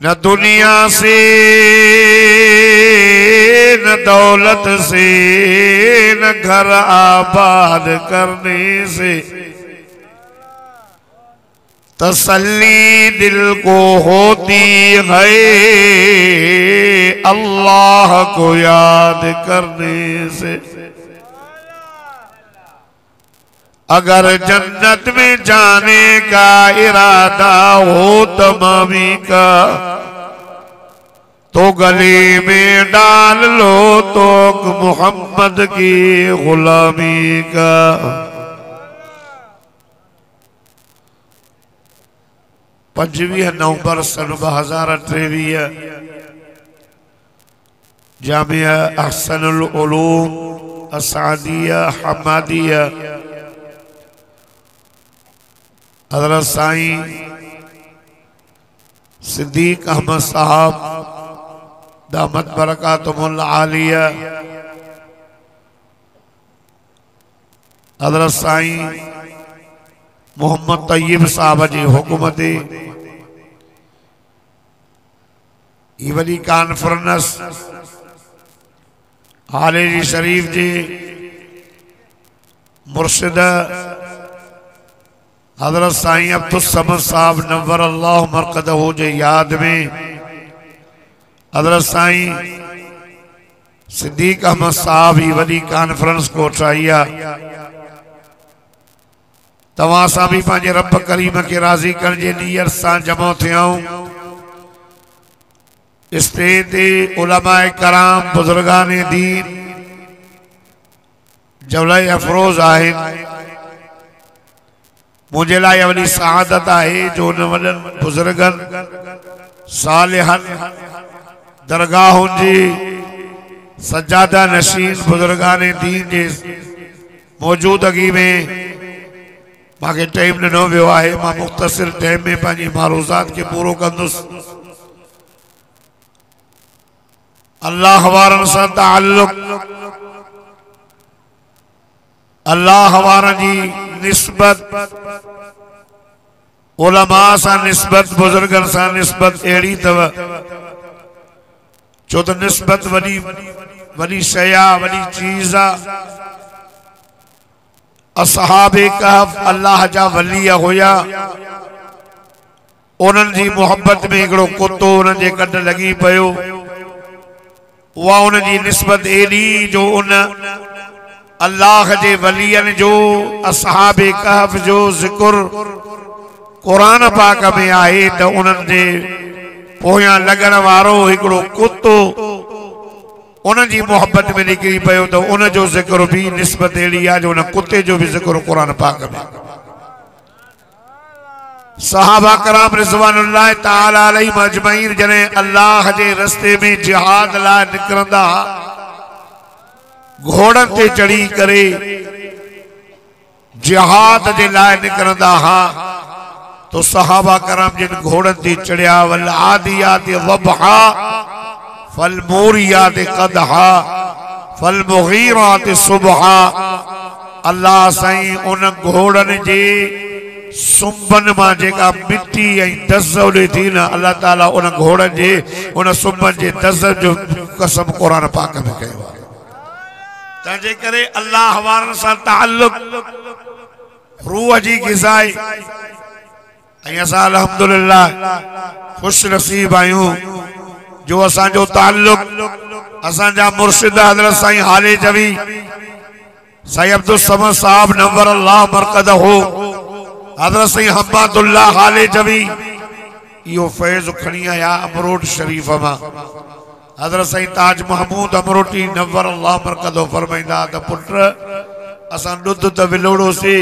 न दुनिया से न दौलत से न घर आबाद करने से तसल्ली दिल को होती है अल्लाह को याद करने से। अगर जन्नत में जाने का इरादा हो तमामी का तो गले में डाल लो तो मोहम्मद की गुलामी का। पंजवीह नवंबर सन 2023 जामिया अहसनुल उलूम असादिया हमादिया हज़रत साईं सिद्दीक अहमद साहब दामत बरकातुहुल आलिया, हज़रत साईं मोहम्मद तय्यब साहब जी हुकूमत ये वॾी कॉन्फ्रेंस हालेरी शरीफ जी मुर्शिद हज़रत साईं अब्दुल समद साहब नव्वर अल्लाह मरकदहू जे याद में हज़रत साईं सिद्दीक अहमद साहब ही वॾी कॉन्फ्रेंस को ठाहिया। तव्हां सां भी पंहिंजे रब करीम के राज़ी करण जे नियत सां जमा थियाऊं। स्टेज ते उलमाए कराम बुजुर्गान दीन जवलाई अफरोज आहिनि। मुझे लाइ वॾी सआदत है जो उन वॾनि बुजुर्गनि सालिहनि दरगाहुनि जी सज्जादा नशीन बुजुर्गान दीन के मौजूदगी में मांखे टाइम ॾिनो वियो आहे। मां मुख्तसिर टाइम में पंहिंजी मारूज़ात के पूरो कंदुसि। अल्लाह वारनि सां ताल्लुक़, अल्लाह वारनि जी निस्बत, उलमा सां निस्बत, बुजुर्गन सां निस्बत अहिड़ी अथव छो त निस्बत वॾी वॾी शइ आहे, वॾी चीज़ आहे। असहाबे कहफ अल्लाह जा वली हुया। उन्हनि जी मोहब्बत में हिकिड़ो कुतो उन्हनि जे कॾ लॻी पियो। उहा उन्हनि जी निस्बत एॾी जो उन अल्लाह जे वलियनि जो असहाबे कहफ जो ज़िक्र कुरान पाक में आहे त उन्हनि जे पोयां लॻण वारो हिकिड़ो कुतो उन जी मोहब्बत में निकिरी पियो त उन जो ज़िक्र भी निस्बत अहिड़ी आहे जो उन कुत्ते जो भी ज़िक्र कुरान पाक में। सहाबा कराम रिज़वानुल्लाह ताला अलैहिम अजमईन जने अल्लाह जे रस्ते में जिहाद लाइ निकिरंदा, घोड़न ते चढ़ी करे जिहाद जे लाइ निकिरंदा हा तो सहाबा कराम जिन घोड़न ते चढ़िया, वल आदियात ज़बहा फल मोरियात क़दहा फल मुगीरात सुबहा। अल्लाह साईं उन घोड़न जे सुंबन मां जेका मिट्टी ऐं दज़ उॾे थी न, अल्लाह ताला उन घोड़न जे उन सुंबन जे दज़ जो कसम कुरान पाक में कयो आहे। तंहिंजे करे अल्लाह वारनि सां ताल्लुक़ रूह जी ग़िज़ाई ऐं असां अल्हम्दुलिल्लाह खुश नसीब आहियूं जो असांजो ताल्लुक़ असांजा मुर्शिद हज़रत साईं हाले जवी साईं अब्दुल समद साहब नव्वर अल्लाह मरक़दहू हज़रत साईं हम्मादुल्लाह हाले जवी इहो फैज़ खणी आया अमरोट शरीफ मां। हज़रत साईं ताज महमूद अमरोटी नव्वर अल्लाह मरक़दहू फरमाईंदा त पुट असां ॾुध त विलोड़ोसीं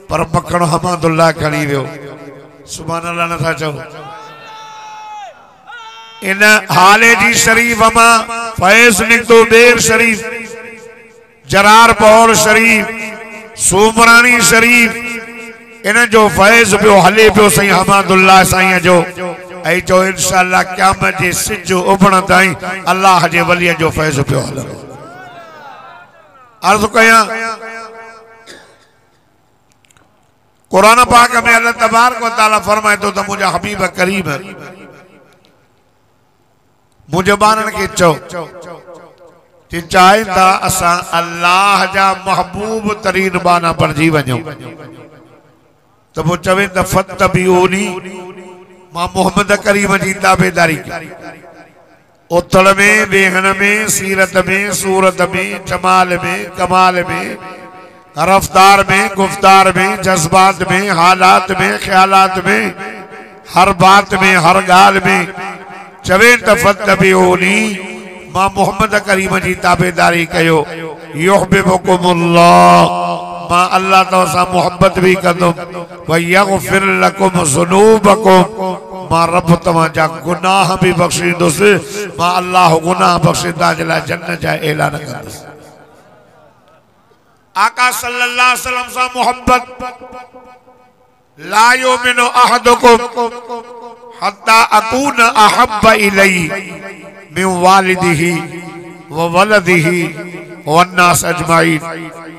पर मखण हम्मादुल्लाह खणी वियो। सुभान अल्लाह नथा चओ। इन हाले जी शरीफ मां फैज़ निकतो बेर शरीफ, जरार पौर शरीफ, सूमरानी शरीफ, इन जो फैज़ पियो हले पियो साईं हम्मादुल्लाह साईं जो। ऐं चो इंशाअल्लाह क़यामत जे सिज उभण ताईं अल्लाह जे वलीअ जो फैज़ पियो हलंदो। अर्ज़ कयां कुरान पाक में अल्लाह तबारक व तआला फरमाए तो त मुंहिंजा हबीब करीम मुझे बारन के चो कि चाहे ता असा अल्लाह जा महबूब तरीन बाना पढ़जी वञो तो वो चवे त फत्तबिऊनी मां मोहम्मद करीम जी ताबेदारी उथड़ में, वेहण में, सीरत में, सूरत में, जमाल में, कमाल में, रफ्तार में, गुफ्तार में, जज्बात में, हालात में, ख्यालात में, हर बात में, हर गाल में चवे त फत्तबिऊनी मां मोहम्मद करीम जी ताबेदारी कयो। युहिब्बुकुमुल्लाह मां अल्लाह तो सा मोहब्बत भी कंदुम व यगफिर लकुम ज़ुनूबकुम मां रब तव्हां जा गुनाह भी बख्शींदुसि। मां अल्लाह गुनाह बख्शींदा जे लाइ जन्नत जा ऐलान कंदुसि। आका सल्लल्लाहु अलैहि वसल्लम सा मोहब्बत ला युमिनु अहदुकुम हत्ता अकून अहब्ब इलैहि मिन वालिदिही व वलदिही वन्नास अजमाइन।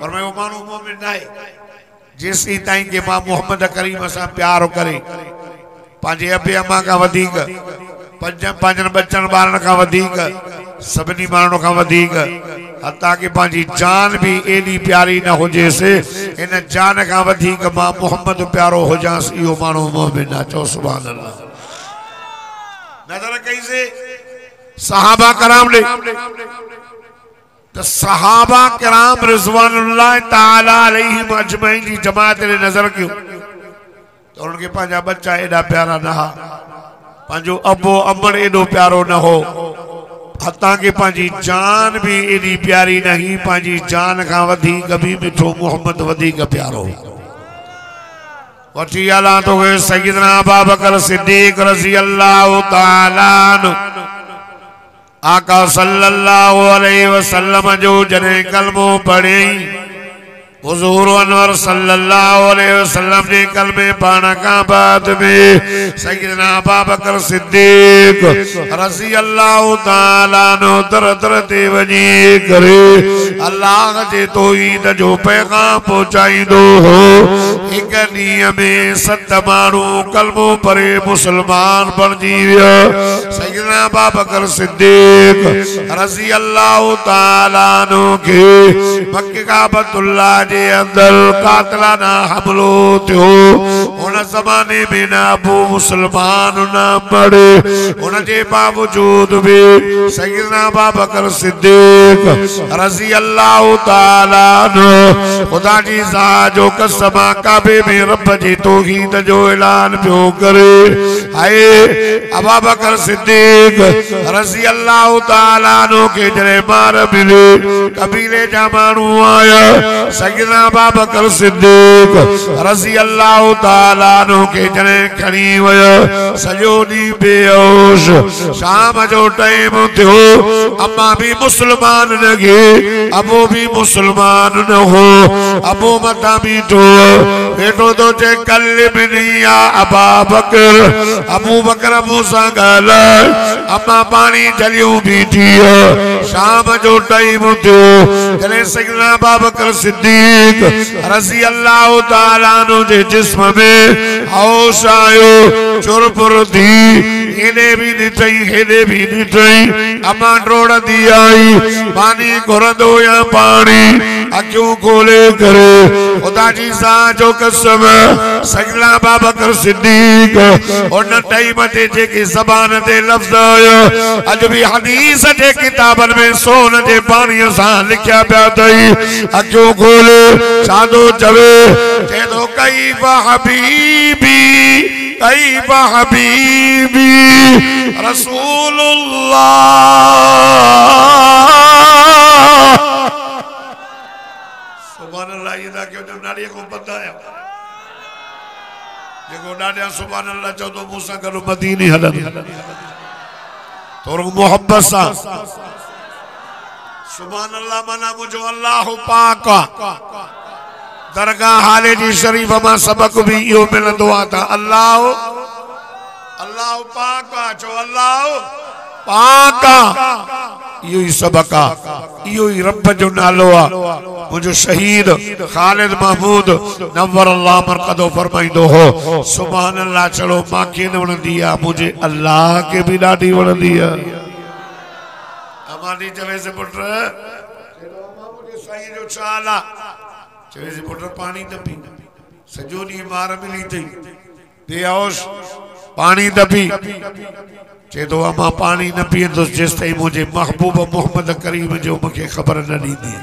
और मैं वो मानू मोमिन नाहे जेसी ताईं के मां मोहम्मद करीम सां प्यार करे पंहिंजे अबे अम्मा खां वधीक, पंजनि बच्चनि ॿारनि खां वधीक, सभिनी माण्हुनि खां वधीक, हता कि पंहिंजी जान भी एडी प्यारी न हुजेसि इन जान खां वधीक मां मोहम्मद प्यारो हुजांसि इहो माण्हू मोमिन आहे। चओ सुभान अल्लाह। नज़र कई से सहाबा कराम ने तो सहाबा कराम रिज़वानुल्लाह ताला अलैहिम अजमईन जी जमात ने नजर क्यों तो उनके पंहिंजा बच्चा एडा प्यारा न हा, पंहिंजो अबो अमर एडो प्यारो न हो, हता कि पंहिंजी जान भी एडी प्यारी नहीं, पंहिंजी जान खां वधीक भी मिठो मोहम्मद वधीक प्यारो। वठी आला तो सैयदना अबू बकर सिद्दीक रज़ी अल्लाह ताला अन्हु आका सल्लल्लाहु अलैहि वसल्लम जो जने कलमो पढ़े हुजूर अनवर सल्लल्लाहु अलैहि वसल्लम ने कलमे पाना का बाद में सैयदना अबू बकर सिद्दीक रज़ी अल्लाह ताला नो दर दर ते वञी करे अल्लाह जे तौहीद जो पैगाम पहुंचाईंदो हो। एक ॾींहं में 7 माण्हू कलमो पढ़े मुसलमान बणजी विया। सैयदना अबू बकर सिद्दीक रज़ी अल्लाह ताला नो के मक्के काबतुल्लाह जे अंदर कातलाना हमलो थियो। उन ज़माने में ना अबू मुसलमान ना मरे, उन जे बावजूद भी सैयदना अबू बकर सिद्दीक रज़ी अल्लाह ताला अन्हु खुदा जी ज़ात जो कसम काबे में रब जी तौहीद जो ऐलान पियो करे। हाय अबू बकर सिद्दीक रज़ी अल्लाह ताला अन्हु के जरे मार मिले कबीले जा माण्हू आया। सैयदना अबू बकर सिद्दीक रज़ी अल्लाह ताला अन्हु के जने खणी वया सॼो ॾींहुं बेहोश। शाम जो टाइम थियो, अम्मा भी मुसलमान न गे, अबू भी मुसलमान न हो। अबू मता बीठो बेठो तो चे कल्लिमनी या अबू बकर। अबू बकर अबू सां ॻाल्हाए। अम्मा पानी जलियूं बीठी है। शाम जो टाइम थियो जने सैयदना अबू बकर सिद्दीक रज़ी अल्लाह ताला अन्हु जे जिस्म में होश आयो। चुरपुर थी हेॾे भी ॾिठई हेॾे भी ॾिठई। अम्मा डोड़दी आई पानी घुरंदो या पानी अखियूं खोले करे खुदा जी ज़ात जो कसम सैयदना अबू बकर सिद्दीक उन टाइम ते जेके ज़बान ते लफ्ज़ आया अज भी हदीस जे किताबन में सोन जे पानी सां लिखिया पिया अथई। अखियूं खोले साधो चवे चे तो कैफ़ हबीबी कैफ़ हबीबी रसूलुल्लाह। सुभान अल्लाह। ये ना क्यों जब नाड़ी को पता है जेको डाडिया सुभान अल्लाह चो तो मूसा करो मदीने हलन तोर मोहब्बत सा सुभान अल्लाह माना मुझो अल्लाह पाक दरगाह हाले जी शरीफ मां सबक भी यो मिलंदो आता। अल्लाह अल्लाह पाक चो अल्लाह पाक यो ही सबक यो ही रब जो नालो आ। मुझो शहीद खालिद महमूद नव्वर अल्लाह मरकदो फरमाइंदो हो सुभान अल्लाह चलो मांखे न वणंदी आ मुझे अल्लाह के भी ॾाढी वणंदी आ। अमानी चवे से पुट मुझे साईं जो चाल आ चवे से पुट पानी न पी सॼो ॾींहुं मार मिली थई बेहोश पानी न पी चे तो अमा पानी न पींदुसि जेसि ताईं मुझे महबूब मोहम्मद करीम जो मूंखे ख़बर न ॾींदी।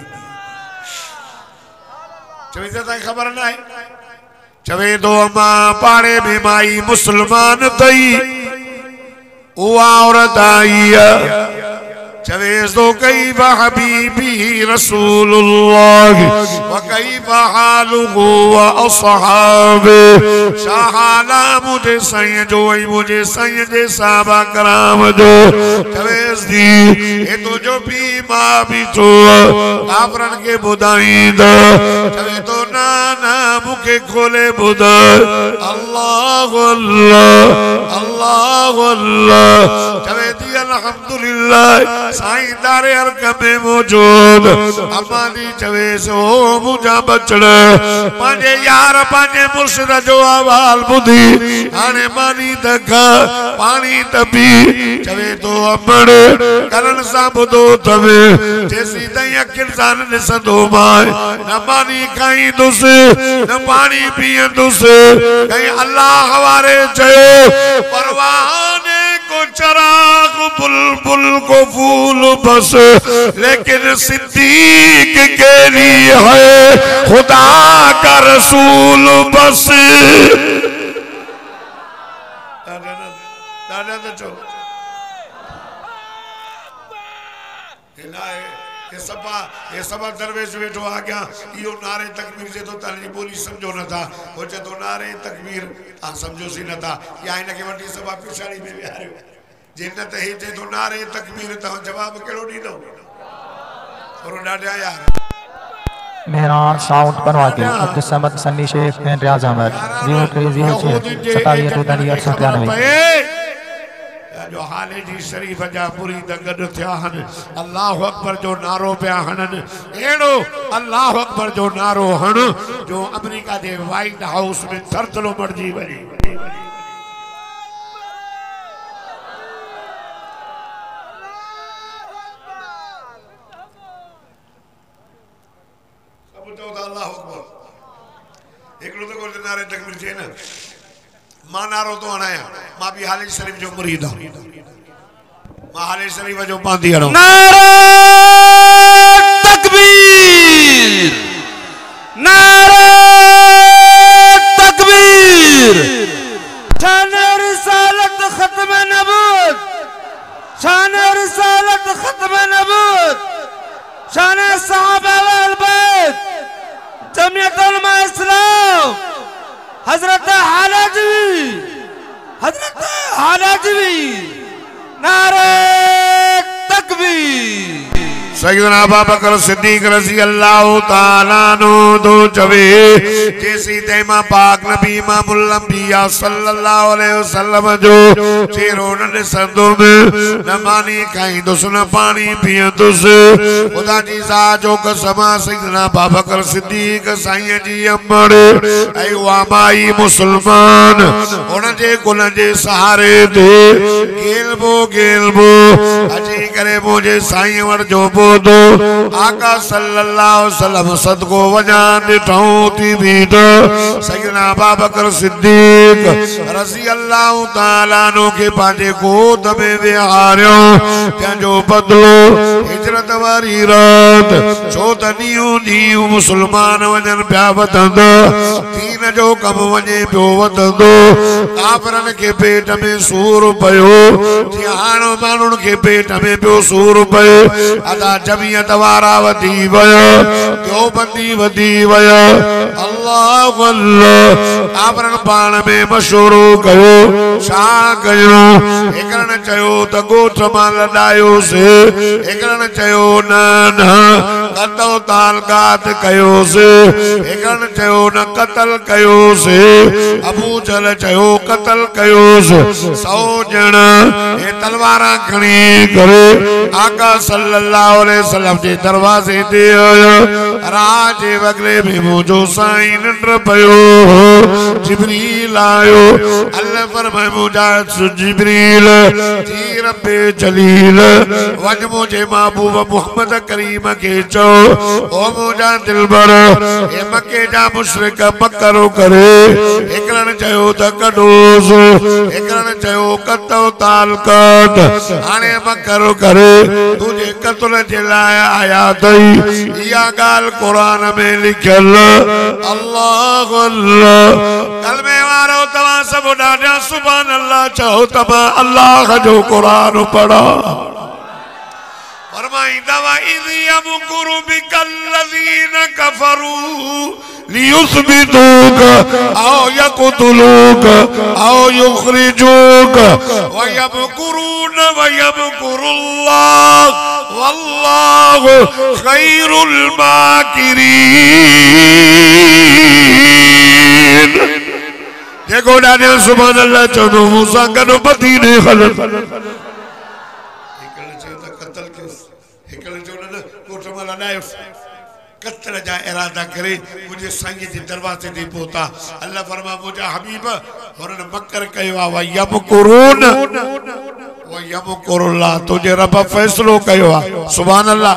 चवे तो खबर न है चवे तो अमा पाड़े में माई मुसलमान थई उहा औरत आई चवे तो कैफ़ हबीबी रसूलुल्लाह व कैफ़ हालुहु व अस्हाबे। शाहाला मुझे साईं जो ऐं मुझे साईं जे साहबा कराम जो चवे दी ए तो जो भी मां बीठो काफरन के ॿुधाईंदा चवे तो ना ना मूंखे खोले ॿुधा अल्लाह अल्लाह अल्लाह अल्लाह चवे थी अल्हम्दुलिल्लाह साईं दारे हरकत में मौजूद। अम्मा दी चवे सो मुझा बचड़ पांजे यार पांजे मुर्शिद जो अहवाल ॿुधी हाणे मानी तखा पानी तपी चवे तो अमड़ करण सां ॿुधो तवे जेसी ताईं अखियुनि सां न ॾिसंदो मां न मानी खाईंदुसि न पानी पीअंदुसि। कहीं अल्लाह वारे चयो परवाने को चराग बुलबुल को फूल बस लेकिन सिद्दीक के लिए है खुदा का रसूल बस। ये सब दरवेश बैठो आ गया यो नारे तकबीर से तो ताली बोली समझो न था हो तो नारे तकबीर आ समझो सी न था या इनके वटी सभा पिछाड़ी में विहारियो जिन्नत ही चे तो नारे तकबीर तो जवाब केड़ो ॾींदो और ॾाढा यार मेहरान साउंड बनवा के अब्दुल समद सन्नी शेख एंड रियाज अहमद 03006 जो हाले जी शरीफ जा पूरी दगड थिया हन अल्लाह अकबर जो नारो पिया हनन एड़ो अल्लाह अकबर जो नारो हन जो अमेरिका जे व्हाइट हाउस में थरथरो मरजी वई सब तो अल्लाह अकबर एकड़ो तो कोई नारे तकबीर थे ना मां नारो तो हणाया मां भी हाले शरीफ जो मुरीद हूं मां हाले शरीफ जो पांदी हणो नारे तकबीर नारे तकबीर शान रिसालत खत्म नबूत शान रिसालत खत्म नबूत शान सहाबा वल बैत जमीयत उलमा इस्लाम हजरत हालाजवी नारे तकबीर सैयदना अबू बकर सिद्दीक रज़ी अल्लाह ताला नो दो चवे जैसी तेमा पाक नबी इमामुल अंबिया सल्लल्लाहु अलैहि वसल्लम जो चेहरो न ॾिसंदो न मानी खाईंदुस न पानी पीअंदुस खुदा जी ज़ात जो कसम सैयदना अबू बकर सिद्दीक साईं जी अमड़ ऐं उहा माई मुसलमान उन जे गुल जे सहारे ते गेलबो अची करे मुझे साईं वट जो दो आका सल्लल्लाहु अलैहि वसल्लम सदको वजा ॾिठऊं थी बीठ सैयदना अबू बकर सिद्दीक रज़ी अल्लाह ताला नो के पांजे गोद में विहारियो जंहिंजो बदलो हिजरत वारी रात छो त ॾींहुं मुसलमान वञनि पिया वधंदा दीन जो कम वञे पियो वधंदो काफ़िरनि खे पेट में सूर पियो जिहाणो माण्हुनि खे पेट में पियो सूर पियो अदा जमियत वारा वधी वया देवबंदी वधी वया अल्लाह अल्लाह काफ़िरन पाण में मशवरो कयो छा कयो हिकड़न चयो त गोठ मां लॾायोसि हिकड़न चयो न न कतल तालगात कयोसि हिकड़न चयो न कतल कयोसि अबू जहल चयो कतल कयोसि 100 ॼणा हे तलवारां खणी करे आका सल्लल्लाहु अलैहि वसल्लम जे दरवाजे ते आया राज वगले में मुझो साईं निंड पयो जिब्रील आयो अल्लाह फरमाए मुझा जिब्रील जी रब्बे जलील वज मुझे महबूब मोहम्मद करीम के चो ओ मुझा दिलबर ए मक्के जा मुशरिक मकरो करे एकरन चयो त कढोस एकरन चयो कतो तालकात हाने मकरो करे तुझे कत्ल जे लाइ आया तई या गाल कुरान में लिखल अल्लाह अल्लाह कलमे वारो तवा सब ॾाढा सुभान अल्लाह चओ तमा अल्लाह जो कुरान पढ़ा फरमाईंदा वा इज़ यमकुरु बिकल्लज़ीन कफरू लियुस्बितूक औ यक़तुलूक औ युख़रिजूक व यमकुरून व यमकुरुल्लाह वल्लाहु खैरुल माकिरीन देखो ॾाढा सुभान अल्लाह चवंदो मूंसां गॾु मदीने हलनि कत्ल जा इरादा करे मुझे साईं जे दरवाजे ते पहुता अल्लाह फरमा मुझा हबीब हुनन मकर कयो आ व यमकुरुल्लाह तुझे रब फैसलो कयो आ सुभान अल्लाह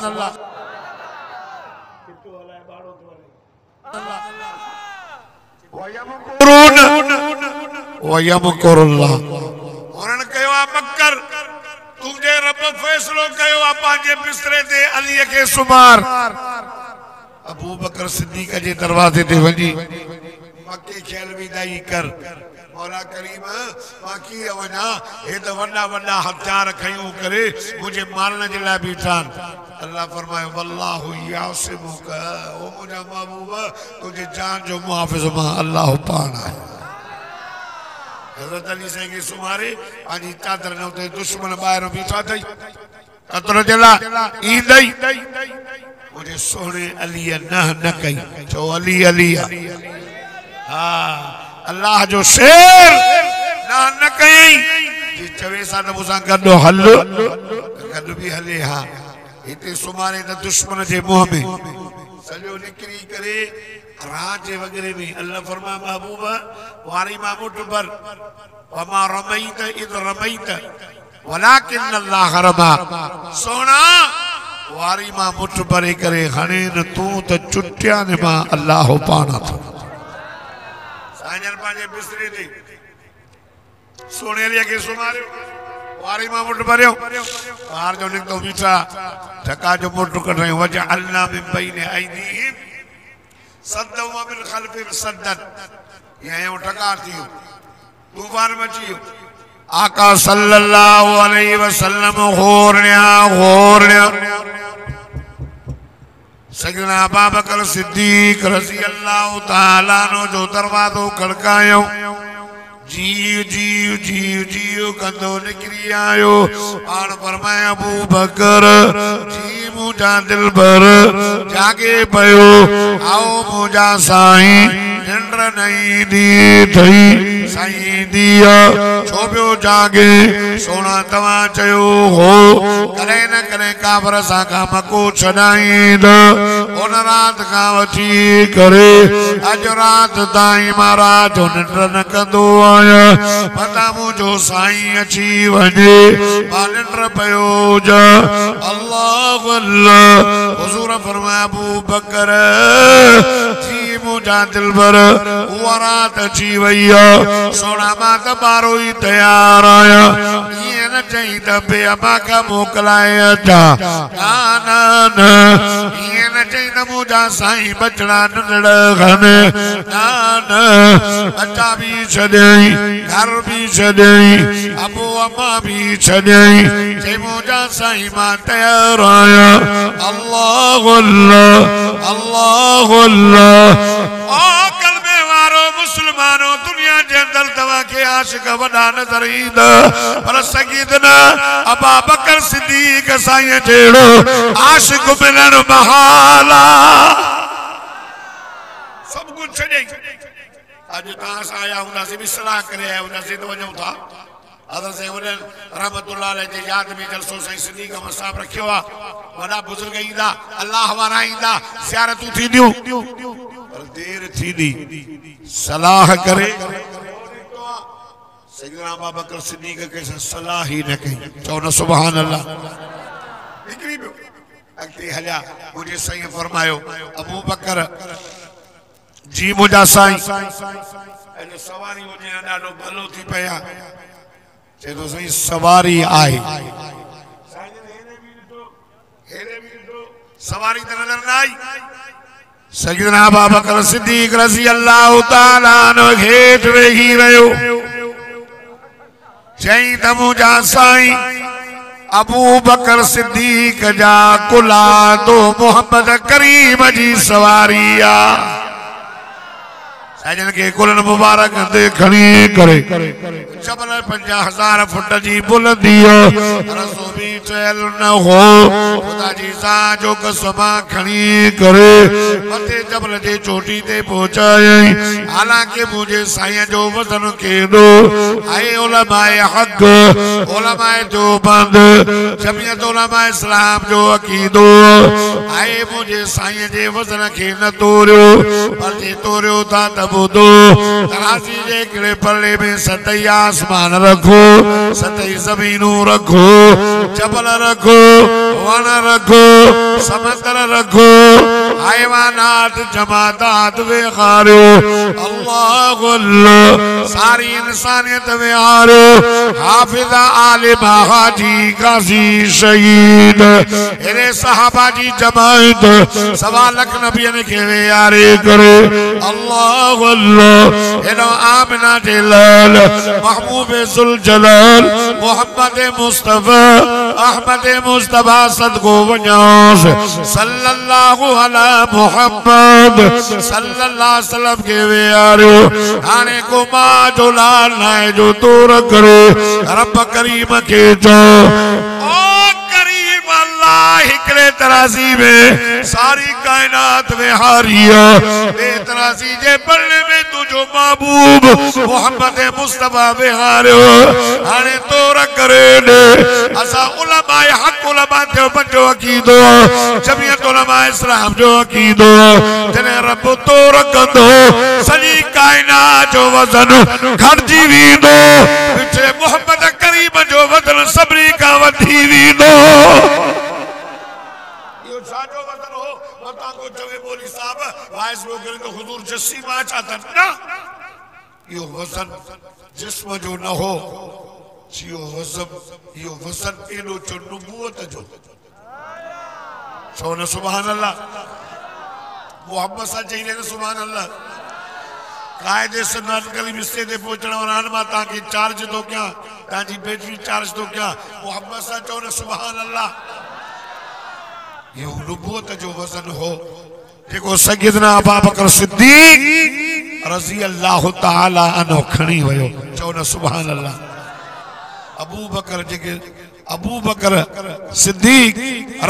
व यमकुरुल्लाह हुनन कयो आ मकर तुझे रब फैसलो कयो आ पांजे बिस्तरे ते अली के सुमार अबू बकर सिद्दीक जे दरवाजे ते वञी मक्के खेल विदाई कर मौला करीम बाकी वना हे त वड्डा वड्डा हथियार खयूं करे मुझे मारने जे लाइ बीठान अल्लाह फरमाए वल्लाहु यासिमुक ओ मुझा महबूब तुझे जान जो मुहाफिज मां अल्लाह पाण है हज़रत अली से के सुमारे आजी चादर न उते दुश्मन बाहर बीठा थई कतरो जला ईंदई मुझे सोने अली न कई जो अली अली हां अल्लाह जो शेर न कई जी चवे सा न मुसा गडो हल गड भी हले हां इते सुमारे न दुश्मन जे मुंह में सजो निकरी करे राज वगैरह में अल्लाह फरमा महबूबा वारी मामुट पर वमा रमैत इद रमैत वलाकिन अल्लाह रमा सोना वारी मामुट पर करे हणे न तू त चुटिया ने मां अल्लाह पाना था साजन पाजे बिसरे थी सोने लिया के सुमारे वारी मामुट परयो बाहर जो निकतो बीठा ठका जो मुट कर रहे वजह अल्लाह में बैने ऐदीहिम सद्दन व मिन खल्फिहिम सद्दन ये ठका थियो तूफान मचियो आका सल्लल्लाहु अलैहि वसल्लम होरण्या सैयदना अबू बकर सिद्दीक रज़ी अल्लाह तआला नो जो दरवाज़ो खड़कायो जीव जीव जीव जीव कंदो निकरी आयो आन फरमाया अबू बकर जी मुझा दिल भर जागे पयो आओ मुझा साईं निंड नहीं दी थई साईं दिया छोबियो जागे सोना तवा चयो हो करे न करे काफर सा का मको छडाईंद उन रात का वठी करे अज रात ताईं महाराज निंड न कंदो आया पता मुझो साईं अची वने मां निंड पयो जा अल्लाह अल्लाह हुजूर फरमाया अबू बकर जी मुझा दिल भर उहा रात अची वई सोना मां त बारो ही तैयार आया ये न चई त बे अबा का मोकलाए अचा ना ये न चई त मुझा साईं बचड़ा नंढड़ घन ना अचा भी छॾई घर भी छॾई अबू अम्मा भी छॾई चई मुझा साईं मां तैयार आया अल्लाह अल्लाह अल्लाह अल्लाह ओ कलमे वारो मुसलमानो दुनिया जे अंदर तवा के आशिक वडा नजर ईंदा पर सईदना अबू बकर सिद्दीक साईं जेड़ो आशिक मिलन बहाला सब कुछ छॾे आज तां सा आया हुना से भी सलाह करे आया हुना से तो वजो था हज़रत से वडन रहमतुल्लाह अलैहि जे याद में जलसो साईं सिद्दीक मसाब रखियो आ वडा बुजुर्ग ईंदा अल्लाह वारा ईंदा ज़ियारतूं थींदियूं पर देर थींदी सलाह करे सैयदना अबू बकर सिद्दीक के सलाह ही न कई चओ न सुभान अल्लाह निकरी पियो अॻिते हलिया मुझे साईं फरमायो अबू बकर जी मुझा साईं अॼु सवारी हुजे ॾाढो भलो थी पिया चए तो साईं सवारी आहे सवारी त नज़र न आई सैयदना अबू बकर सिद्दीक रज़ी अल्लाह तआला अन्हु हेठ वेही रहियो चई त मुझा साईं अबू बकर सिद्दीक जा कुला तो मोहम्मद करीम जी सवारी आ साजन के कुलन मुबारक दे खणी करे जबल 50,000 फुट जी बुलंदी रसो भी चल न हो खुदा जी सा जो कसमा खणी करे मथे जबल जे चोटी ते पहुंचाए हालांकि मुझे साईं जो वतन के दो आए उलमाए हक उलमाए जो बंद जमियत उलमाए इस्लाम जो अकीदो आए मुझे साईं जे वतन के न तोरियो पर जे तोरियो था बुदो तराजी जे किड़े पल्ले में सतई आसमान रखो सतई जमीनू रखो जबल रखो वन रखो समंदर रखो हैवानात जमादात वेखारो अल्लाह अल्लाह सारी इंसानियत वेखारो हाफिजा आलिम हाजी गाजी शहीद एरे सहाबा जी जमात सवा लख नबियन के यारे करे अल्लाह अल्लाह एनो आमिना जे लाल महबूब जुल जलाल मोहम्मद मुस्तफा अहमद मुस्तफा सदको वञास सल्लल्लाहु अला मुहम्मद सल्लल्लाहु अलैहि वसल्लम के यारो हाने को मां जो लाल नाए जो तोर करे रब करीम के जो ओ करीम अल्लाह हिकड़े तराजी में सारी कायनात में हारिया बेतराजी जे पलने में तुझो महबूब मोहम्मद मुस्तफा में हारियो हाने तोर करे ने असा उलमा हक उलमा ते पंजो अकीदो जमियत उलमा इस्लाम जो अकीदो जने रब तोर कंदो सॼी कायनात जो वज़न घटिजी वेंदो पिछे मोहम्मद करीम जो वज़न सभिनी खां वधी वेंदो यो छाजो वज़न हो मता को चवे बोली साहब वाइस रो करे तो हुजूर जस्सी मां चाहता ना यो वज़न जिस्म जो न हो यो वज़न एडो जो नबूवत जो सोना सुभान अल्लाह मोहम्मद सा चाहिए ना सुभान अल्लाह कायदे से नाटकली मिस्ते दे पहुंचना और आनमा ताकि चार्ज तो क्या ताकि बैटरी चार्ज तो क्या मोहम्मद सा चो ना सुभान अल्लाह ये नबूवत जो वज़न हो देखो सैयदना अबू बकर सिद्दीक रज़ी अल्लाह ताला अन्हु खणी वयो चो ना सुभान अल्लाह अबू बकर सिद्दीक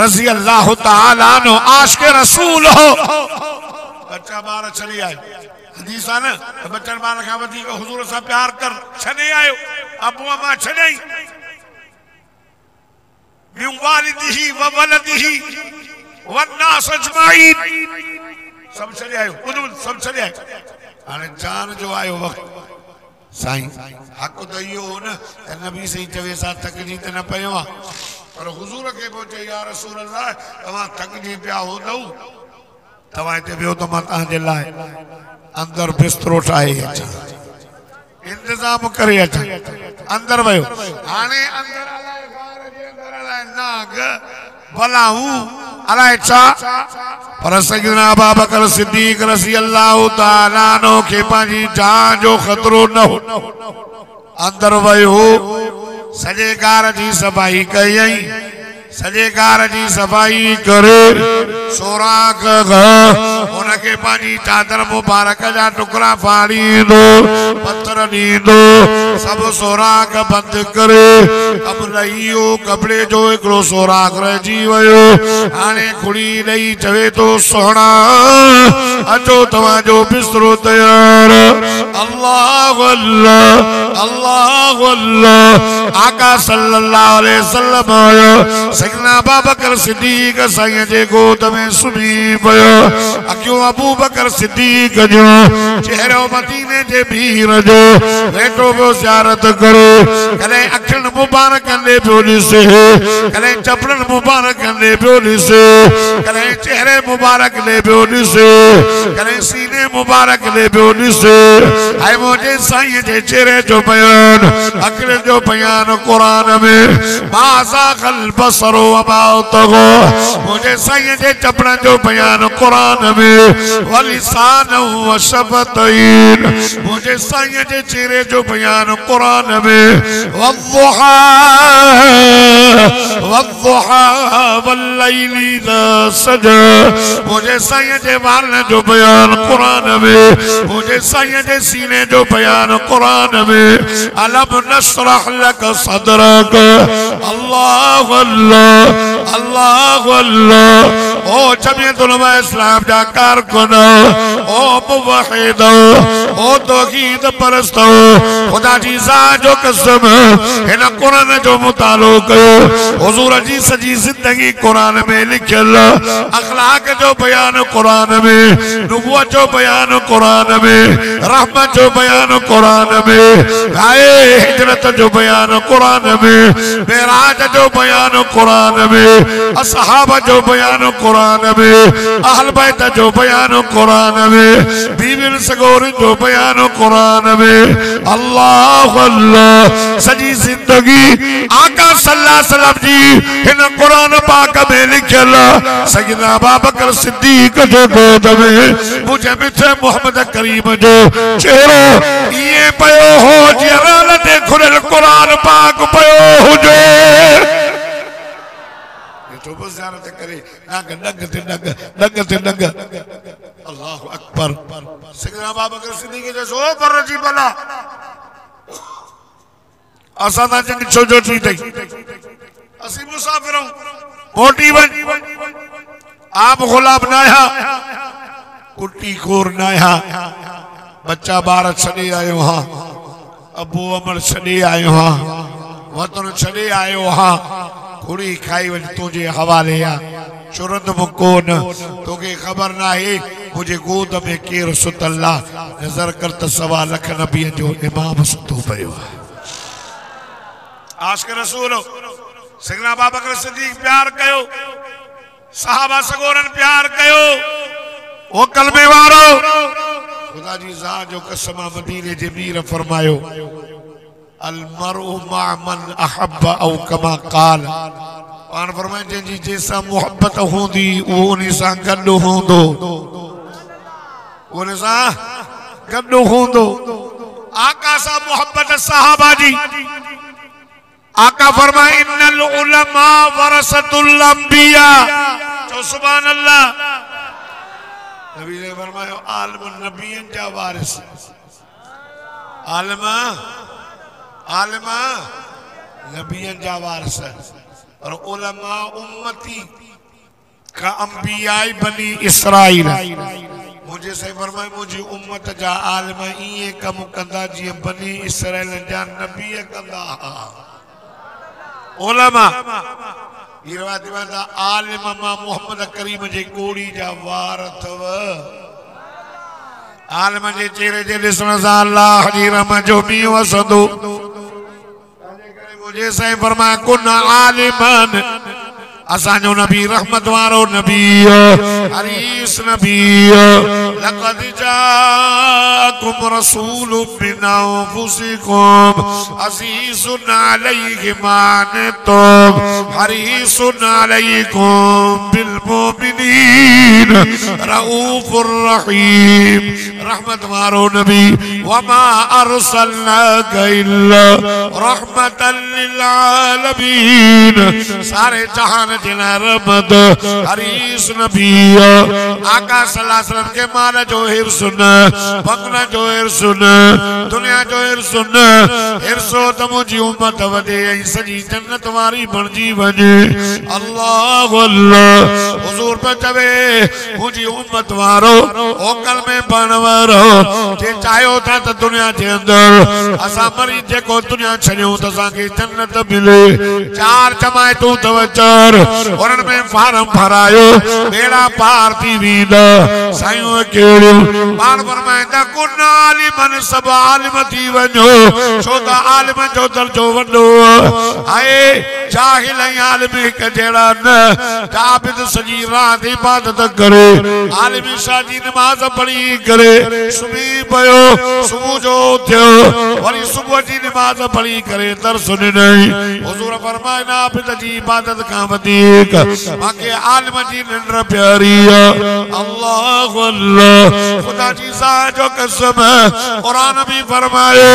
रज़ी अल्लाह ताला अन्हु आशिक़ रसूल हो बच्चा बार चली आए हदीस है ना बच्चन बार का वधी को हुजूर सा प्यार कर छने आयो अबू अम्मा छने मिन वालिदिही व वलदिही वन्नास अजमाइन सब चले आयो सब चले आए हाने जान जो आयो वक्त साईं हक तो यो न नबी से चवे सा तकलीफ न पयो पर हुजूर के पहुंचे या रसूल अल्लाह तवा तकलीफ पिया हो दऊ तवा ते बियो तो मां तां जे लाए अंदर बिस्तरो ठाए अचा इंतजाम करे अचा अंदर वयो हाने अंदर अलाए गार जे अंदर अलाए नाग भलाऊ अलाए चा पर सैयदना अबू बकर सिद्दीक रज़ी अल्लाह ताला अन्हु के पांजी जान जो खतरो न हो अंदर वयो सजे गार जी सफाई कयई सजे गार जी सफाई करे सोराख उनके पांजी चादर मुबारक जा टुकड़ा फाड़ी दो पत्थर दींदो सब सोराख बंद करे कमरइयो कपड़े जो एकड़ो सोराख रही वयो हाने खुड़ी नहीं चवे तो सोना अचो तवा जो बिस्तरो तैयार अल्लाह अल्लाह अल्लाह अल्लाह आका सल्लल्लाहु अलैहि वसल्लम आयो सैयदना अबू बकर सिद्दीक साईं जे गोद में सुम्ही पियो अखियूं अबू बकर सिद्दीक जो चेहरो मदीने जे भीड़ जो वेठो पियो ज़ियारत करे कॾहिं अखियुनि मुबारक कंदे पियो ॾिसे कॾहिं चपड़नि मुबारक कंदे पियो ॾिसे कॾहिं चेहरे मुबारक ॾे पियो ॾिसे कॾहिं सीने मुबारक ॾे पियो ॾिसे ऐं मुंहिंजे साईं जे चेहरे जो बयान अखियुनि जो बयान क़ुरान में माज़ा ग़ल बसरो वमा तग़ो मुझे साईं जे चपड़न जो बयान कुरान में वलिसान व शफ़तैन मुझे साईं जे चेहरे जो बयान कुरान में वद्दुहा वल्लैलि इज़ा सजा मुझे साईं जे वालन जो बयान कुरान में मुझे साईं जे सीने जो बयान कुरान में अलम नशरह लक सदरक अल्लाह अल्लाह अल्लाह अल्लाह ओ जमियत उलमा इस्लाम जा कारकुन ओ मुवहिद ओ तौहीद परस्त खुदा जी ज़ात जो कसम इन कुरान जो मुतालो कयो हुजूर जी सजी जिंदगी कुरान में लिखियल अखलाक जो बयान कुरान में नबुवत जो बयान कुरान में रहमत जो बयान कुरान में आए हिजरत जो बयान कुरान में मेराज जो बयान कुरान में असहाबा जो बयान कुरान में अहल बैत जो बयान कुरान में बीविन सगोर जो बयान कुरान में अल्लाह अल्लाह सजी जिंदगी आका सल्लल्लाहु अलैहि वसल्लम जी इन कुरान पाक में लिखियल सैयदना अबू बकर सिद्दीक जो गोद में मुझे जिथे मोहम्मद करीम जो चेहरो ये पयो हो जीअं ते खुलियल कुरान पाक पयो हुजे तो बस ज़ियारत करे नग नग ते नग नग ते नग अल्लाहु अकबर सैयदना अबू बकर सिद्दीक़ जे सो पर जी भला असा ता जंग छोजो थी तई असी मुसाफिर मोटी वन आप गुलाब नाया कुट्टी खोर नाया बच्चा बार छड़े आयो हां अबू अमर छड़े आयो हां वतन छड़े आयो हां कुड़ी खाई वन तुझे हवाले आ चुरंद मुकोन तोके खबर ना है मुझे गोद में केर सुतल्ला नजर कर त सवा लख नबी जो इमाम सुतो पयो आशिक रसूल सैयदना अबू बकर सिद्दीक़ प्यार कयो सहाबा सगोरन प्यार कयो ओ कलमे वारो खुदा जी ज़ात जो कसम मदीने जे मीर फरमायो अल मरउ मा मन अहब औ कमा क़ाल पान फरमाए जी जैसा मोहब्बत होंदी वो उन सां गॾु होंदो उन सां गॾु होंदो आका सा मोहब्बत सहाबा जी आका फरमाए इन्नल उलमा वरसतुल अंबिया तो सुभान अल्लाह नबी ने फरमाया आलिम नबियन जा वारिस आलिम आलिम नबियन जा वारिस और उलमा उम्मती का अंबिया बनी इसराइल मुझे से फरमाए मुझे उम्मत जा आलिम ये कम कंदा जी बनी इसराइल जा नबी कंदा उलमा ये रिवायत आलिम मा मोहम्मद करीम जे कोड़ी जा वार थव आलिम जे चेहरे जे ॾिसण सां अल्लाह जी रहमत जो मींहुं वसंदो मुझे सही फरमाया कुन आलिमन असांजो नबी रहमत वारो नबी हरीस नबी लक़द जाअकुम रसूलुम मिन अनफुसिकुम अज़ीज़ुन अलैहि मा अनतुम हरीसुन अलैकुम बिल मुमिनीन रऊफुर रहीम रहमत वारो नबी वमा अर्सलनाका इल्ला रहमतल लिल आलमीन सारे जहान रहमत हरीस नबी आका सल्लल्लाहु अलैहि वसल्लम के माल जो हिर्स न बंगला जो हिर्स न दुनिया जो हिर्स न हिर्सो त मुंहिंजी उम्मत वधे ऐं सॼी जन्नत वारी बणिजी वञे अल्लाह अल्लाह हुज़ूर पे चवे मुंहिंजी उम्मत वारो ओकल में बण वारो जे चाहियो था त दुनिया जे अंदर असां मरी जेको दुनिया छॾियूं त असांखे जन्नत मिले चार जमायतूं अथव चार उन्हनि में फार्म भरायो बेड़ा पार थी वेंदा साईं कहिड़ियूं पाण फरमाईंदा कुन आलिमन सब आलिम थी वञो छो त आलिम जो दर्जो वॾो आहे जाहिल ऐं आलिम हिक जहिड़ा न आबिद सॼी रात इबादत करे आलिम इशा जी नमाज़ पढ़ी करे सुम्ही पियो सुबुह जो उथियो वरी सुबुह जी नमाज़ पढ़ी करे दर्स ॾिनई हुज़ूर फरमाए न आबिद जी इबादत खां वधीक मांखे आलिम जी निंड प्यारी अल्लाह अल्लाह खुदा जी ज़ात जो कसम कुरान भी फरमायो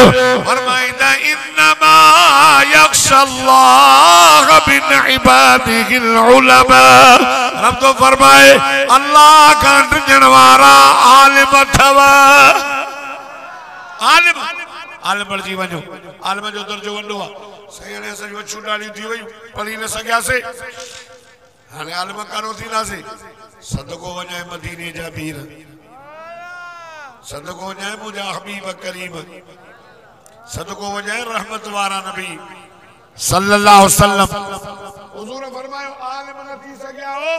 फरमाइंदा इन्नमा यख्शल्लाह मिन इबादिहिल उलमा रब तो फरमाए अल्लाह का ॾिजण वारा आलिम अथव आलिम आलिम बणिजी वञो आलिम जो दर्जो वॾो आहे सही हाणे असांजी वछूं ॾाढियूं थी वयूं पढ़ी न सघियासीं हाणे आलिम कानो थींदासीं सदको वञे मदीने जा पीर सदको वञे मुंहिंजा हबीब करीम सदको वञे रहमत वारा नबी सल्लल्लाहु अलैहि वसल्लम हुज़ूर फरमायो आलिम न थी सघिया हो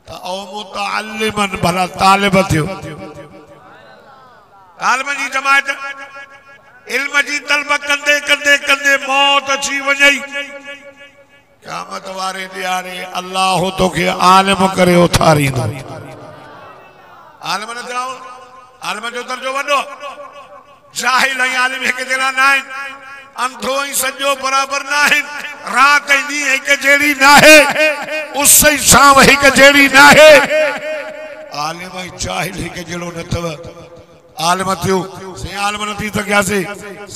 त ओ मुतअल्लिमन भला तालिब थियो तालिब जी जमात इल्म जी तलब कंदे कंदे कंदे मौत अची वञई क़यामत वारे ॾियारे अल्लाह तोखे आलिम करे उथारींदो आलिम न थियो आलिम जो दर्जो वॾो जाहिल ऐं आलिम हिक जहिड़ा न आहिनि अंधो ऐं सॼो बराबर न आहिनि रात ऐं ॾींहुं हिक जहिड़ी न आहे उस ऐं छांव हिक जहिड़ी न आहे आलिम ऐं जाहिल हिक जहिड़ो न अथव आलिम थियो साईं आलिम न थी सघियासीं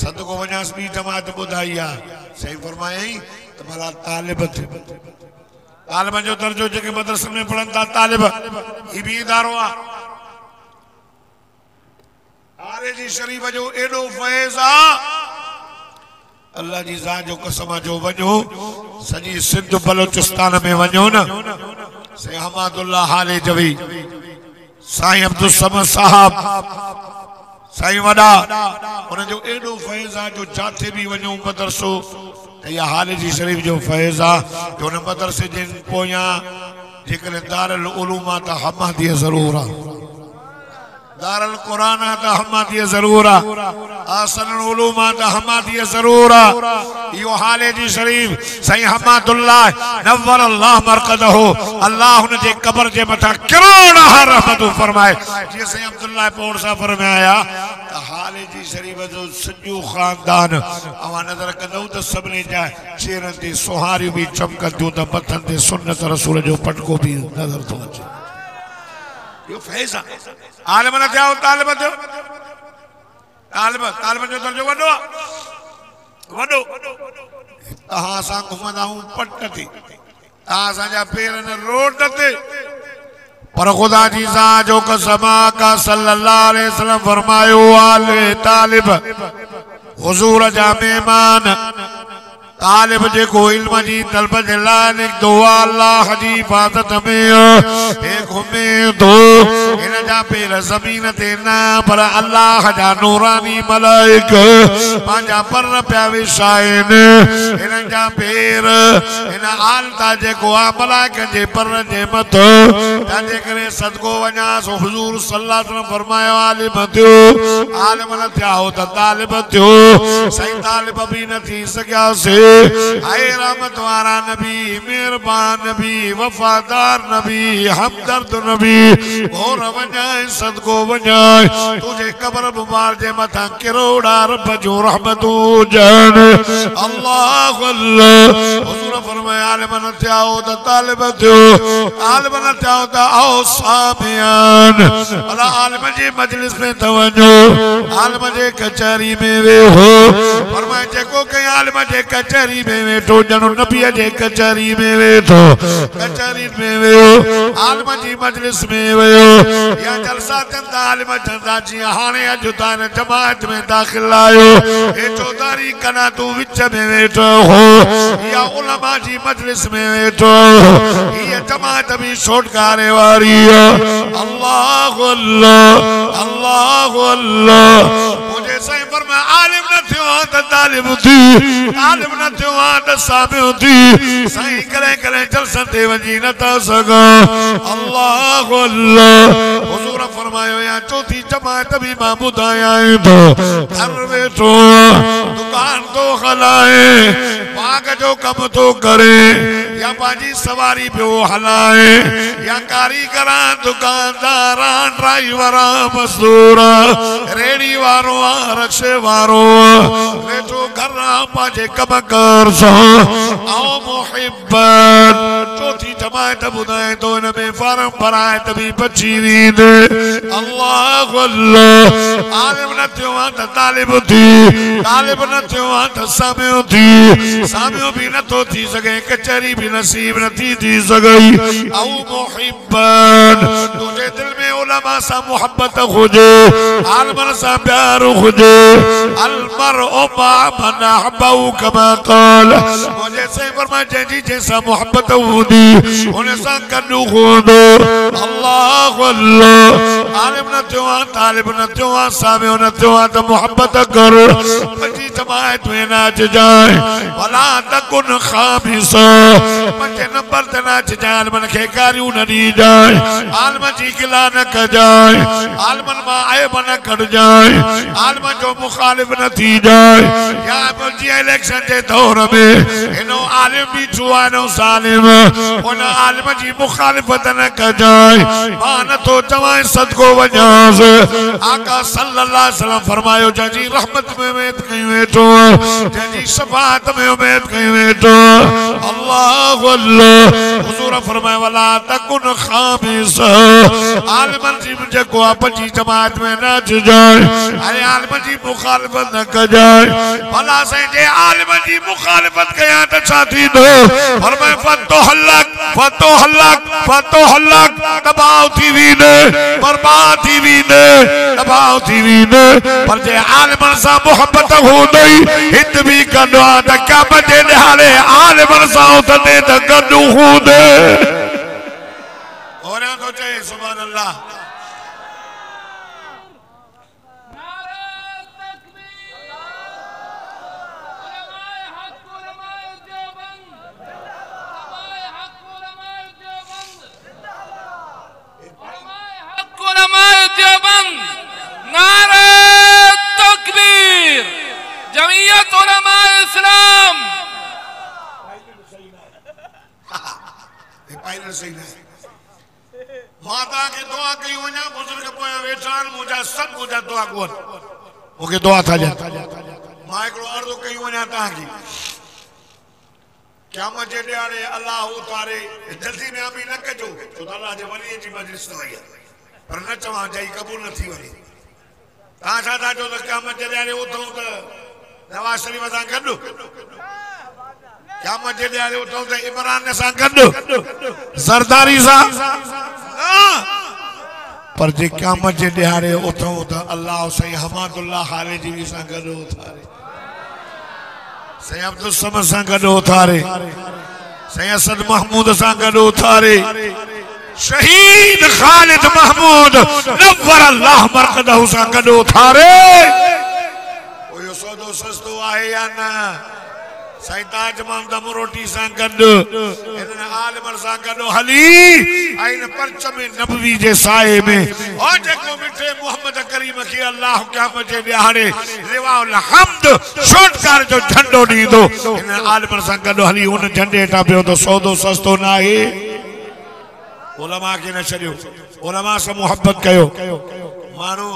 सदको वञासि ॿी जमात ॿुधाई आहे साईं फरमायई त भला तालिब थियो तालिब जो दर्जो जेके मदरसे में पढ़नि था तालिब ही बि इदारो आहे आरे जी शरीफ जो एॾो फैज़ आहे अल्लाह जी ज़ात जो कसम जो वञो सॼी सिंध बलोचिस्तान में वञो न साईं हमादुल्लाह हाले जवी साईं अब्दुल समद साहब साईं वॾा उन जो एॾो फैज़ आहे जो जाते बि वञो मदरसो त इहा हाले जी शरीफ जो फैज़ आहे जो उन मदरसे जे पोयां जेकॾहिं दारुल उलूम आहे त हमादीअ ज़रूर आहे दारुल क़ुरान आहे त हमादीअ ज़रूर आहे आसनुल उलूम आहे त हमादीअ ज़रूर आहे इहो हाले जी शरीफ साईं हमादुल्लाह नव्वर अल्लाह मरकदहु अल्लाह हुन जे क़ब्र जे मथां करोड़ रहमतूं फरमाए जीअं साईं अब्दुल्लाह पोड़ सां फरमाया त हाले जी शरीफ जो सॼो ख़ानदान अवां नज़र कंदव त सभिनी जा चेहरनि ते सुहारियूं बि चमकंदियूं त मथनि ते सुन्नत रसूल जो पटको बि नज़र थो अचे यो फैज़ आहे आलिम न थियो तालिब थियो तालिब जो दर्जो वॾो वॾो तहां सां घुमंदा आहियूं पट ते तहां असांजा पेर न रोड ते पर खुदा जी ज़ात जो कसम का सल्लल्लाहु अलैहि वसल्लम फरमायो आले तालिब हुजूर जा मेहमान तालिब जेको इल्म जी तलब जे लाइ निकितो अल्लाह जी हिफ़ाज़त में घुमे थो हिन जा पेर ज़मीन ते न पर अल्लाह जा नूरानी मलाइक पंहिंजा पर पिया विछाइनि हिन जा पेर हिन आलता जेको आहे मलाइकनि जे पर जे मथां तंहिंजे करे सदको वञासि हुज़ूर सल्लल्लाहु अलैहि वसल्लम फरमायो आलिम थियो आलिम न थिया हो त तालिब थियो साईं तालिब बि न थी सघियासीं आए रहमत वारा नबी मेहरबान नबी वफादार नबी हमदर्द नबी और वञाए सदको वञाए तुझे कब्र मुबारक जे मथां करोड़ा रब जो रहमतूं हुजनि अल्लाह अल्लाह हुजूर फरमाया आलिम न थिया हो त तालिब थियो आलिम न थिया हो त आओ सामियान अला आलिम जे मजलिस में त वञो आलिम जे कचहरी में वेहो फरमाया जेको कई आलिम जे कचहरी में वेठो ॼणो नबीअ जे कचहरी में वेठो कचहरी में वियो आलिम जी मजलिस में वियो या जलसा चंदा आलिम चंदा जीअं हाणे अॼु ताईं जमात में दाख़िल आयो हेठो दारी कना तूं विच में वेठो हो या उलमा जी मजलिस में वेठो हीअ जमात बि छोटकारे वारी अल्लाह अल्लाह अल्लाह अल्लाह मुझे साईं फरमाया आलिम न थियो त तालिब थी तालिब न थियो त सामियो थी साईं करे करे जलसन ते वञी न था सघां अल्लाह अल्लाह हुजूर फरमायो या चौथी जमात बि मां ॿुधायां थो घर वेठो दुकान तो हलाए बाग जो कम तो करे या पंहिंजी सवारी पियो हलाए या कारीगर दुकानदार ड्राइवर मजदूर रेड़ी वारो रक्शे वारो वेठो घर पंहिंजे कम कर आओ मुहिब्बत चौथी जमात ॿुधाए थो हिन में फार्म भराए त बि बची वेंदे अल्लाह अल्लाह आलिम न थियो आहे त तालिब थी तालिब न थियो आहे त सामियो थी सामियो बि नथो थी सघे कचहरी बि नसीब नथी थी सघई औ मुहिब्बत तुंहिंजे दिल में उलमा सां मोहब्बत हुजे आलिमनि सां प्यार हुजे अलमरउ मा मन अहबहु कमा क़ाल मुझे साईं फरमाया जंहिंजी जंहिंसां मोहब्बत हूंदी हुन सां गॾु हूंदो अल्लाह अल्लाह आलिम न थियो आहे तालिब न थियो आहे सामियो न थियो आहे त मोहब्बत कर पंजी जमात में न अचिजांइ भला तकुन खामिसा पंजे नंबर ते न अचिजांइ आलिमनि खे कारियूं न ॾीजांइ आलिम जी गिला न कजांइ आलिमनि मां ऐब न कढजांइ आलिमनि जो मुखालिफ न थीजांइ या जीअं इलेक्शन जे दौर में हिनो आलिम बि छुआ नो सालिम उन आलिम जी मुखालिफत न कजांइ मान तो चवाए सदको वजास आका सल्लल्लाहु अलैहि वसल्लम फरमायो जजी रहमत में उम्मीद कई वेठो जजी शफाअत में उम्मीद कई वेठो अल्लाह अल्लाह हुजूर फरमाए वाला तकुन खामिस आलिमन जी मुझे को अपनी जमात में न जाए अरे आलिमन जी मुखालिफत न कर जाए भला से जे आलिमन जी मुखालिफत कया त साथी दो फरमाए फतो हल्लक दबाव थी वीने बर्बाद थी वीने दबाव थी वीने पर जे आलिमन सा मोहब्बत हो नहीं हित भी कदो त क्या बजे हाले आलिमन सा उतने त कदो हो दे और तो चाहे सुभान अल्लाह नारे तकबीर जमीयत उलमा इस्लाम सही नहीं माता की दुआ कई वना बुजुर्ग पोया वेठान मुझा सब मुझा दुआ कोन ओके दुआ था जा मां एकड़ो अर्ज कई वना ता की क़यामत जे ॾियारे अल्लाह उतारे जल्दी में अमी न कजो तो अल्लाह जे वली जी मजलिस वई पर न चवा जाई कबूल न थी वनी ता छा था जो क़यामत जे ॾियारे उथो त नवाज शरीफ सां गॾु क़यामत जे ॾियारे उथो त इमरान सां गॾु ज़रदारी सां पर जे क़यामत जे ॾियारे उथो त अल्लाह सही हमादुल्लाह खालिजी सां गॾु उथारे सही अब्दुल समद सां गॾु उथारे सही असद महमूद सां गॾु उथारे शहीद खालिद महमूद नव्वर अल्लाह मरकदहु सां गॾु उथारे ओ यो सौदो सस्तो आहे या न साईं ताज महमद रोटी सां गॾु इन आलिमन सां गॾु हली आइन परचम नबवी जे साए में ओ जेको मिठे मोहम्मद करीम खे अल्लाह क़यामत जे ॾियारे लिवाउल हम्द शोटकार जो झंडो ॾींदो इन आलिमन सां गॾु हली उन झंडे हेठां पियो तो सौदो सस्तो न आहे उलमा के न छड़ियो उलमा से मोहब्बत कयो मानो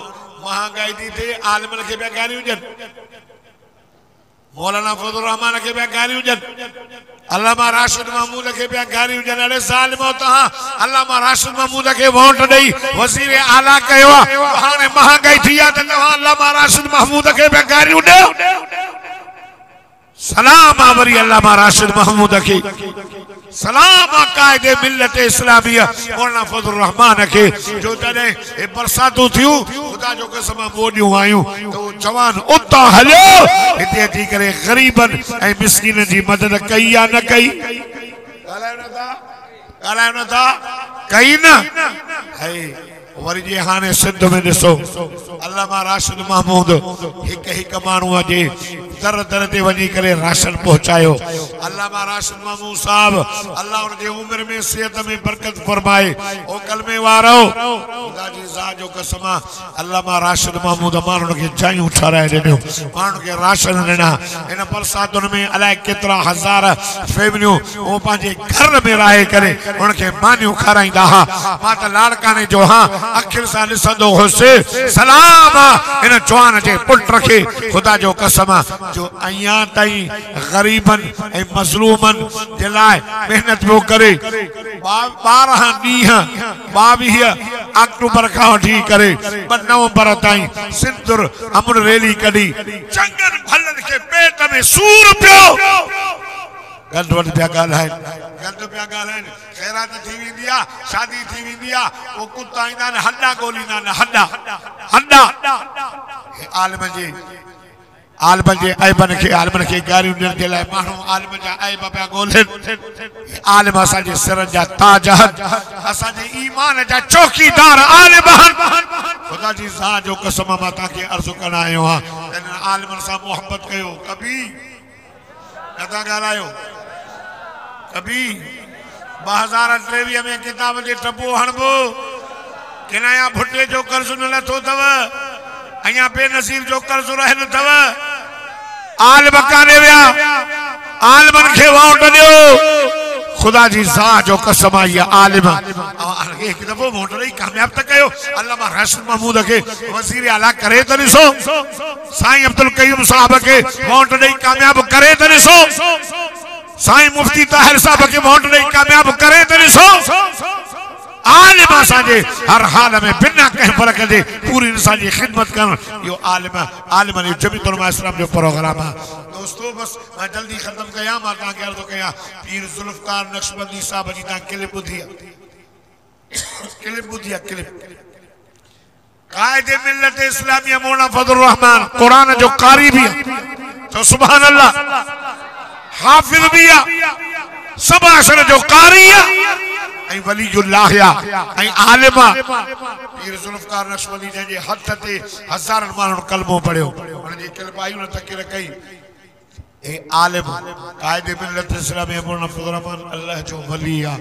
महंगाई दी थे आलिमन के पे गालियूं जन मौलाना फजल रहमान के पे गालियूं जन अल्लामा राशिद महमूद के पे गालियूं जन अरे जालिमो तहां अल्लामा राशिद महमूद के वोट दई वजीर आला कयो हाने महंगाई थिया त तहां अल्लामा राशिद महमूद के पे गालियूं दे सलाम आवरी अल्लामा राशिद महमूद के सलाम कायदे मिल्लत इस्लामिया मौलाना फजल रहमान के जो तने ए बरसातू थियूं खुदा जो कसम बोडियूं आयूं तो जवान उता हलियो हिते थी करे गरीबन ए मिस्किन जी मदद कई या न कई ॻाल्हायो न था कई न है वरी जे हाने सिंध में ॾिसो अल्लामा राशिद महमूद हिक माण्हूअ जे दर दर ते वञी करे राशन पहुंचायो अल्लामा राशिद महमूद साहब अल्लाह उन जे उम्र में सेहत में बरकत फरमाए ओ कलमे वारो खुदा जी ज़ात जो कसम अल्लामा राशिद महमूद माण्हुनि खे चायूं ठाराए ॾिनियूं माण्हुनि खे राशन ॾिना इन बरसातुनि में अलाए केतिरा हज़ार फैमिलियूं वो पंहिंजे घर में रहे करे उनखे मानियूं खाराईंदा हा मां त लाड़काने जो हा अखिर सां ॾिसंदो हुउसि सलाम इन जवान जे पुट खे खुदा जो कसम जो अयां ताईं गरीबन ए मजलूमन जे लाइ मेहनत पियो करे 12 ॾींहं 22 अक्टूबर खां वठी करे 2 नवंबर ताईं सिंधुर अमन रैली कढी चङनि भलनि खे पेट में सूर पियो गंद वट पिया ॻाल्हाइनि खैरात थी वेंदी आहे शादी थी वेंदी आहे वो कुत्ता ईंदा आहिनि हॾा ॻोल्हींदा आहिनि हॾा आलिमन जे ऐबन खे आलिमन खे गारियूं ॾियण जे लाइ माण्हू आलिमन जा ऐब पिया ॻोल्हनि आलिम असांजे सिरनि जा ताज असांजे ईमान जा चौकीदार आलिम खुदा जी ज़ात जो कसम मां तव्हांखे अर्ज़ु करण आयो आहियां आलिमन सां मोहब्बत कयो कभी नथा ॻाल्हायो कभी 2023 में किताब जे टपो हणबो किनाया भुट्टे जो कर्ज न लथो अथव अञा बेनसीर जो कर्ज रहियल अथव आलिम काने विया आलिमन खे वोट ॾियो खुदा जी ज़ात जो कसम आहे ये आलिम एक दफ़ो वोट ॾेई कामयाब त कयो अल्लामा राशिद महमूद के वज़ीर आला करे त ॾिसो साईं अब्दुल कयूम साहब के वोट ॾेई कामयाब करे त ॾिसो साईं मुफ्ती ताहिर साहब के वोट ॾेई कामयाब करे त ॾिसो आलिम असांजे हर हाल में बिना कंहिं फर्क जे पूरी इंसान जी खिदमत करण यो आलिम जो जमीयत उलमा इस्लाम जो प्रोग्राम है दोस्तों बस मैं जल्दी खत्म कया मां तव्हांखे अर्ज़ु कया पीर जुल्फकार नक्शबंदी साहब जी तव्हां क्लिप ॿुधी क्लिप कायदे मिल्लत इस्लामिया मौलाना फजल रहमान कुरान जो कारी भी तो सुभान अल्लाह हाफिज भी सब अशर जो कारी ऐं वलीउल्लाह ऐं आलिमा पीर जुल्फकार नक्शबंदी जे हथ ते हज़ारनि माण्हुनि कलमो पढ़ियो उन जी क्लिप आई न तकिर कई ए आलिम कायदे मिल्लत इस्लामिया मौलाना फजल रहमान अल्लाह जो वली आ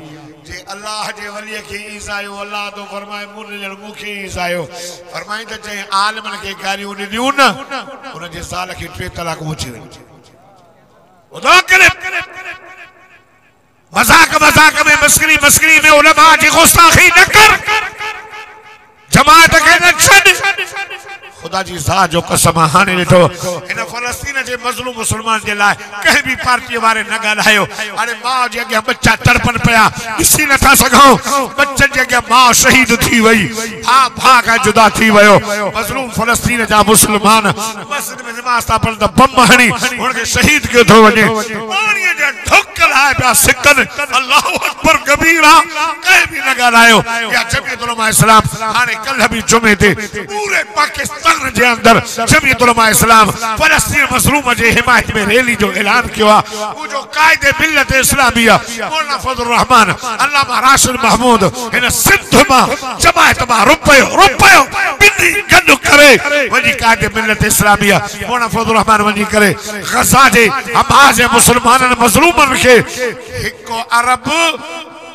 जे अल्लाह जे वली के ईज़ायो अल्लाह तो फरमाए मुने जण मुखे ईज़ायो फरमाई त जे आलिमन के गारियूं ॾिनियूं न उन जे साल के 3 तलाक अची वई उदा क्लिप मजाक में मस्करी में उलमा की गुस्ताखी न कर जमात के न छड़ खुदा जी ज़ात जो कसम हाने ॾिठो इन फलस्तीन जे मज़लूम मुसलमान जे लाइ कंहिं भी पार्टी वारे न ॻाल्हायो अरे मां जे अॻियां बच्चा तड़पन पिया ॾिसी नथा सघूं बच्चन जे अॻियां मां शहीद थी वई भाउ खां जुदा थी वियो मज़लूम फलस्तीन जा मुसलमान मस्जिद में नमाज़ था पढ़नि त बम हणी हुनखे शहीद कयो थो वञे पाणीअ जे ढुक लाइ पिया सिकनि अल्लाहु अकबर कबीरा कंहिं भी न ॻाल्हायो या जमीयत उलमा इस्लाम हाणे कल्ह भी जुमे ते पूरे पाकिस्तान जे अंदर जमीयत उलमा इस्लाम फलस्तीन मज़लूम जे हिमायत में रैली जो ऐलान किया वो जो कायदे मिल्लत इस्लामिया मौलाना फजल रहमान अल्लामा राशिद महमूद इन सिंध में जमायत में रुपयो बिन्नी गंड करे वही कायदे मिल्लत इस्लामिया मौलाना फजल रहमान वही करे गजा जे हमास जे मुसलमानन मज़लूमन के 1 अरब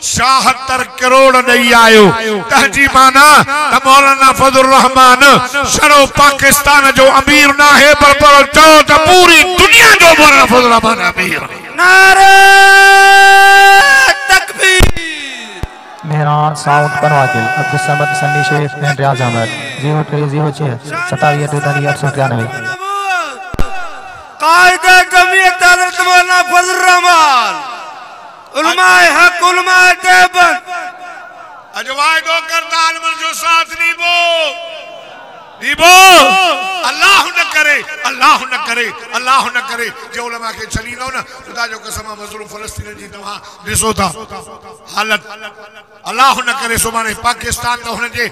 76 करोड़ नहीं आयो तहजी माना त मौलाना फजल रहमान शरो पाकिस्तान जो अमीर ना है पर चो त पूरी दुनिया जो मौलाना फजल रहमान अमीर नारे तकबीर मेहरान साउंड बनवाकिल अब्दुल समद सन्नी शेख एंड रियाज अहमद 0306 27 कायदे जमीयत हज़रत मौलाना फजल रहमान उलमाए हक उलमाए देवबंद अजवाय दो करता आलमन जो साथ नीबो अल्लाह न करे जो उलमा के चली नो ना खुदा जो कसम मज़लूम फलस्तीन जी तवा ॾिसो था हालत अल्लाह न करे सो माने पाकिस्तान तो हुन जे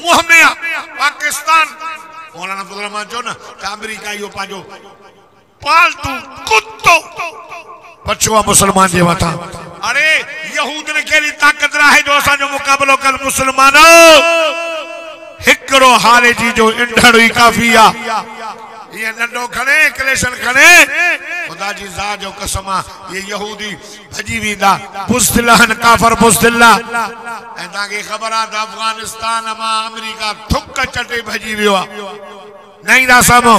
मुंह में पाकिस्तान मौलाना फजल रहमान जो ना अमेरिका यो पाजो पालतू कुत्तो बच्चों मुसलमान जे मथा अरे यहूद ने केली ताकत रहे जो असा जो मुकाबलो कर मुसलमानो हिकड़ो हाले जी जो इंढड़ ही काफी आ ये नंडो खणे क्लेशन खणे खुदा जी ज़ात जो कसम ये यहूदी भजी वींदा बुज़दिल्लाहन काफर बुज़दिल्ला ए ताके खबर आ अफगानिस्तान मां अमेरिका थुक चटे भजी वियो आ नहीं दा सामो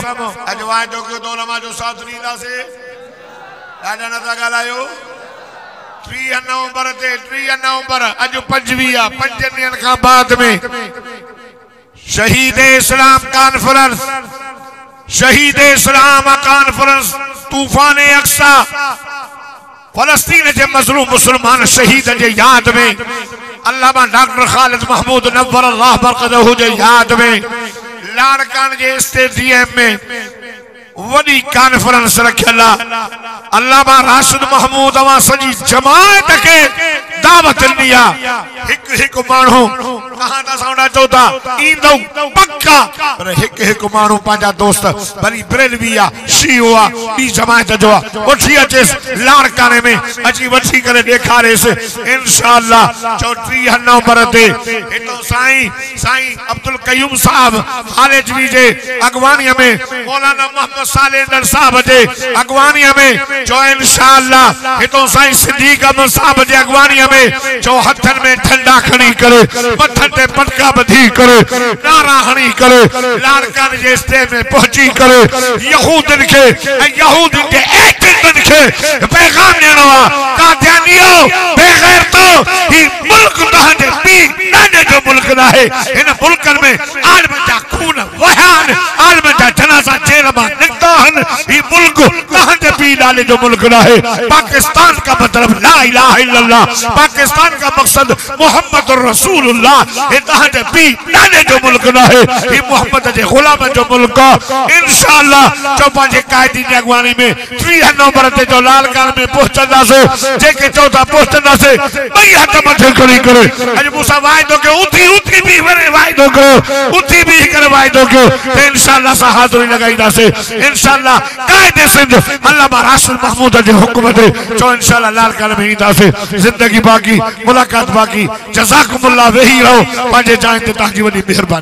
अजवाय जो के उलमा जो साथ नीदा से ॾाढा नथा ॻाल्हायो 3 नवंबर अज 25 5 ॾींहंनि खां बाद में शहीद इस्लाम कॉन्फ्रेंस तूफान अक्सा फलस्तीन के मजलूम मुसलमान शहीद के याद में अल्लामा डॉक्टर खालिद महमूद नव्वर अल्लाह बरकतहू के याद में लाड़कान के स्टेडियम में वडी कॉन्फ्रेंस रखियल अल्लामा राशिद महमूद वा सजी जमात के दावत दिया एक मानू कहां ता साउंडा चौथा इंदो पक्का पर एक मानू पाजा दोस्त भली ब्रेलविया शिवा ई जमात जो उठी अचे लाड़काने में अची वठी करे देखारे से इंशाअल्लाह 34 नवंबर ते हितो साईं अब्दुल कयूम साहब हालेजवी जे अगवानी में मौलाना मोहम्मद सालेंदर साहब जे अगवानी में जो इंशाअल्लाह हितो साईं सिद्दीक अहमद साहब जे अगवानी में जो हथन में ठंडा खणी करे मथन ते पटका बधी करे नारा हणी करे लाड़कान जे स्टेज में पहुंची करे यहूदन के एजेंटन के पैगाम देनो कादियानियो बेगैरतो ही मुल्क तहदे पी नाने जो मुल्क ना है इन मुल्कन में आलम जा खून वहान आलम जा जनाजा जेल में निकता हन ही मुल्क तहदे पी नाने जो मुल्क ना है पाकिस्तान का मतलब ला इलाहा इल्लल्लाह पाकिस्तान का मकसद मोहम्मद रसूलुल्लाह ये तहदे पी नाने जो मुल्क ना है ये मोहम्मद जे गुलाम जो मुल्क इंशाअल्लाह चौपा जे कायदी की अगवानी में 3 नवंबर ते जो लालकान में पहुंचदा से जेके चौथा पहुंचदा से बई हथ मथे खड़ी करे अज मूसा वायदो के उठी भी वरे वायदो करो उठी भी करे वायदो के इंशाअल्लाह सा हाजिरी लगाईदा से इंशाअल्लाह कायदे से अल्लाह रासूल महमूद जे हुकूमत जो इंशाअल्लाह लालकान में ईदा से जिंदगी बाकी मुलाकात बाकी जज़ाकुमुल्लाह वही रहो पांजे जान ते ताजी वडी मेहरबानी।